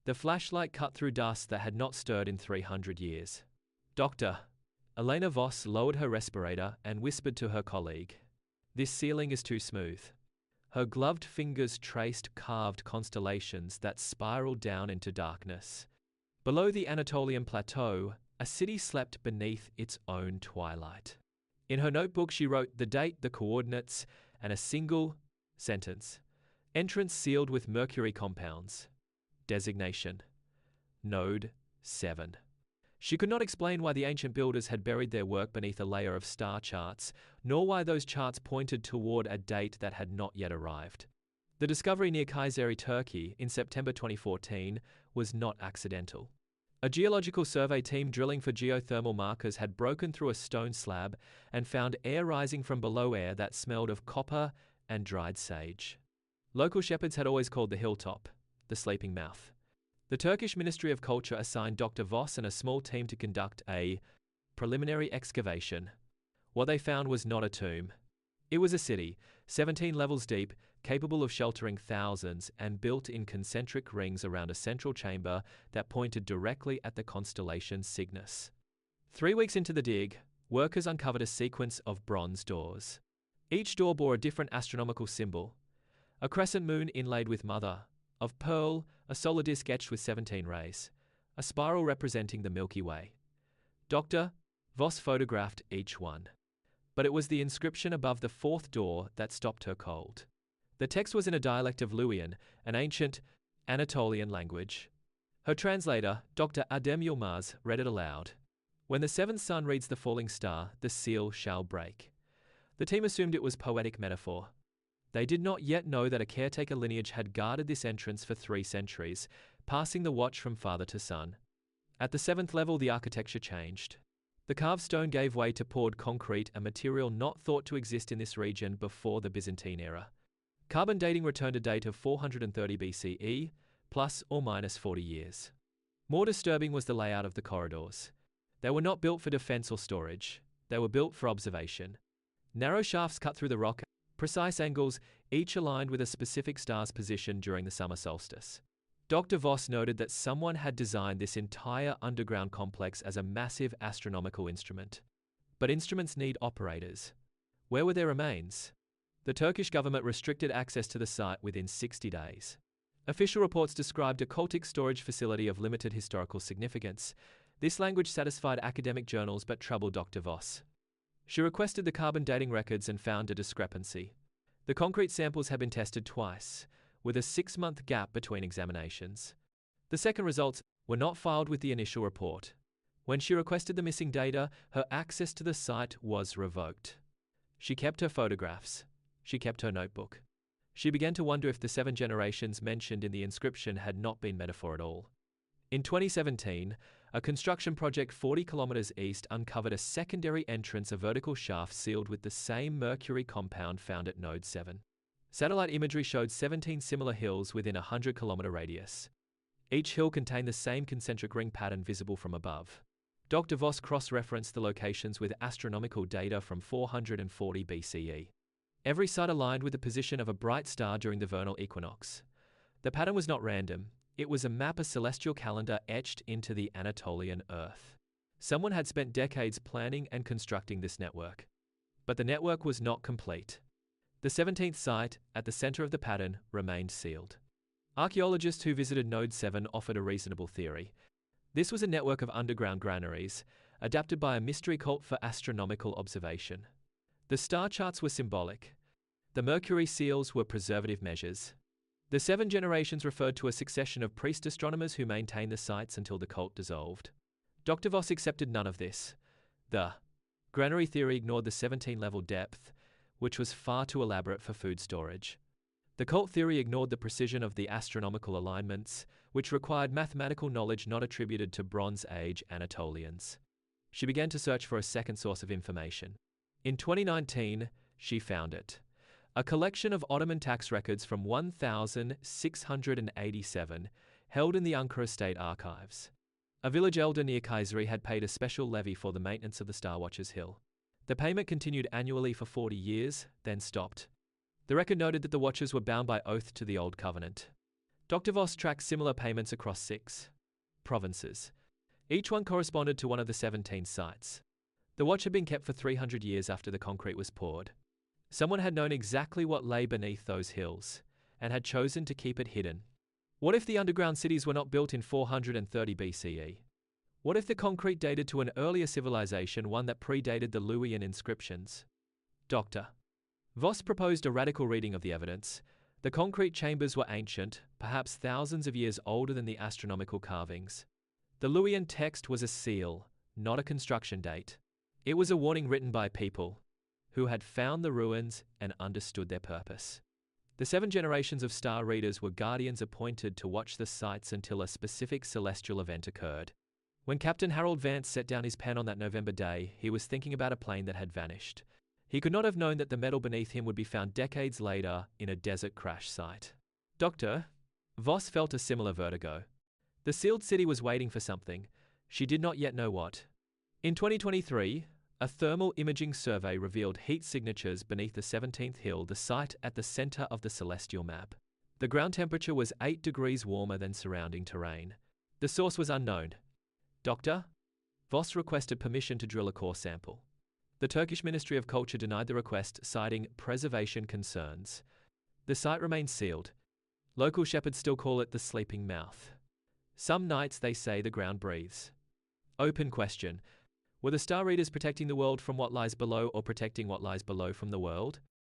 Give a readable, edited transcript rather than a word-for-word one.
The flashlight cut through dust that had not stirred in 300 years. Doctor. Elena Voss lowered her respirator and whispered to her colleague. This ceiling is too smooth. Her gloved fingers traced carved constellations that spiraled down into darkness. Below the Anatolian plateau, a city slept beneath its own twilight. In her notebook, she wrote the date, the coordinates, and a single sentence. Entrance sealed with mercury compounds. Designation. Node 7. She could not explain why the ancient builders had buried their work beneath a layer of star charts, nor why those charts pointed toward a date that had not yet arrived. The discovery near Kayseri, Turkey, in September 2014, was not accidental. A geological survey team drilling for geothermal markers had broken through a stone slab and found air rising from below, air that smelled of copper and dried sage. Local shepherds had always called the hilltop the sleeping mouth. The Turkish Ministry of Culture assigned Dr. Voss and a small team to conduct a preliminary excavation. What they found was not a tomb. It was a city, 17 levels deep, capable of sheltering thousands, and built in concentric rings around a central chamber that pointed directly at the constellation Cygnus. 3 weeks into the dig, workers uncovered a sequence of bronze doors. Each door bore a different astronomical symbol: a crescent moon inlaid with mother of pearl, a solar disk etched with 17 rays, a spiral representing the Milky Way. Dr. Voss photographed each one. But it was the inscription above the fourth door that stopped her cold. The text was in a dialect of Luwian, an ancient Anatolian language. Her translator, Dr. Adem Yilmaz, read it aloud. When the seventh sun reads the falling star, the seal shall break. The team assumed it was poetic metaphor. They did not yet know that a caretaker lineage had guarded this entrance for 3 centuries, passing the watch from father to son. At the 7th level, the architecture changed. The carved stone gave way to poured concrete, a material not thought to exist in this region before the Byzantine era. Carbon dating returned a date of 430 BCE, plus or minus 40 years. More disturbing was the layout of the corridors. They were not built for defense or storage. They were built for observation. Narrow shafts cut through the rock, precise angles, each aligned with a specific star's position during the summer solstice. Dr. Voss noted that someone had designed this entire underground complex as a massive astronomical instrument. But instruments need operators. Where were their remains? The Turkish government restricted access to the site within 60 days. Official reports described a cultic storage facility of limited historical significance. This language satisfied academic journals but troubled Dr. Voss. She requested the carbon dating records and found a discrepancy. The concrete samples had been tested twice, with a 6-month gap between examinations. The second results were not filed with the initial report. When she requested the missing data, her access to the site was revoked. She kept her photographs. She kept her notebook. She began to wonder if the 7 generations mentioned in the inscription had not been metaphor at all. In 2017, a construction project 40 kilometers east uncovered a secondary entrance, a vertical shaft sealed with the same mercury compound found at Node 7. Satellite imagery showed 17 similar hills within a 100-kilometer radius. Each hill contained the same concentric ring pattern visible from above. Dr. Voss cross-referenced the locations with astronomical data from 440 BCE. Every site aligned with the position of a bright star during the vernal equinox. The pattern was not random. It was a map, a celestial calendar etched into the Anatolian earth. Someone had spent decades planning and constructing this network. But the network was not complete. The 17th site, at the center of the pattern, remained sealed. Archaeologists who visited Node 7 offered a reasonable theory. This was a network of underground granaries, adapted by a mystery cult for astronomical observation. The star charts were symbolic. The mercury seals were preservative measures. The 7 generations referred to a succession of priest astronomers who maintained the sites until the cult dissolved. Dr. Voss accepted none of this. The granary theory ignored the 17-level depth, which was far too elaborate for food storage. The cult theory ignored the precision of the astronomical alignments, which required mathematical knowledge not attributed to Bronze Age Anatolians. She began to search for a second source of information. In 2019, she found it. A collection of Ottoman tax records from 1687, held in the Ankara State Archives. A village elder near Kayseri had paid a special levy for the maintenance of the Star Watchers Hill. The payment continued annually for 40 years, then stopped. The record noted that the Watchers were bound by oath to the Old Covenant. Dr. Voss tracked similar payments across 6 provinces. Each one corresponded to one of the 17 sites. The watch had been kept for 300 years after the concrete was poured. Someone had known exactly what lay beneath those hills, and had chosen to keep it hidden. What if the underground cities were not built in 430 BCE? What if the concrete dated to an earlier civilization, one that predated the Luwian inscriptions? Dr. Voss proposed a radical reading of the evidence. The concrete chambers were ancient, perhaps thousands of years older than the astronomical carvings. The Luwian text was a seal, not a construction date. It was a warning written by people who had found the ruins and understood their purpose. The 7 generations of star readers were guardians appointed to watch the sites until a specific celestial event occurred. When Captain Harold Vance set down his pen on that November day, he was thinking about a plane that had vanished. He could not have known that the metal beneath him would be found decades later in a desert crash site. Dr. Voss felt a similar vertigo. The sealed city was waiting for something. She did not yet know what. In 2023, a thermal imaging survey revealed heat signatures beneath the 17th hill, the site at the center of the celestial map. The ground temperature was 8 degrees warmer than surrounding terrain. The source was unknown. Dr. Voss requested permission to drill a core sample. The Turkish Ministry of Culture denied the request, citing preservation concerns. The site remains sealed. Local shepherds still call it the sleeping mouth. Some nights they say the ground breathes. Open question. Were the star readers protecting the world from what lies below, or protecting what lies below from the world?